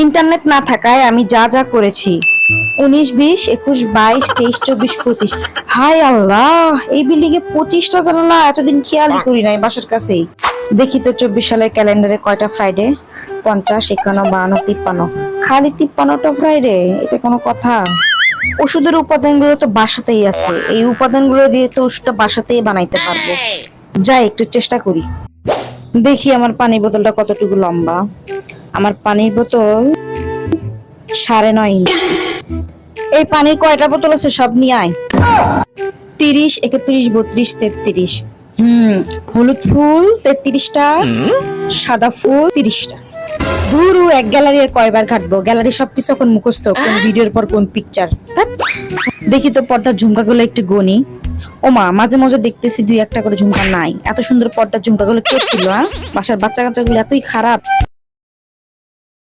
Internet না থাকায় আমি যা যা করেছি, 19, 20, 21, 22, 23, 24, 25। হায় আল্লাহ, এই বিল্ডিং এ 25টা জানালা, এতদিন খেয়ালই করি নাই বাসার কাছেই। দেখি তো 24 সালের ক্যালেন্ডারে কয়টা ফ্রাইডে। 50, 51, 52, 53। খালি 53টা ফ্রাইডে, এটা কোনো কথা? ওষুধের উপাদানগুলো তো বাসাতেই আছে, এই উপাদানগুলো দিয়ে তো ওষুধটা বাসাতেই বানাইতে পারবো। যাই একটু চেষ্টা করি। দেখি আমার পানির বোতলটা কতটুকু লম্বা। আমার পানির বোতল 9.5 ইঞ্চি। এই পানির কয়টা বোতল আছে সব নিয়ে আয়। 30, 31, 32, 33। হলুদ ফুল 33টা, সাদা ফুল 30টা। ধুরু, এক গ্যালারি আর কয়বার ঘাটবো? গ্যালারি সবকিছু এখন মুখস্থ, কোন ভিডিওর পর কোন পিকচার। দেখি তো পর্দার ঝুমকাগুলো একটু গনি। ও মা, মাঝে মাঝে দেখতেছি 2-1টা করে ঝুমকা নাই। এত সুন্দর পর্দার ঝুমকাগুলো কে ছিল? বাসার বাচ্চা কাচ্চাগুলো এতই খারাপ।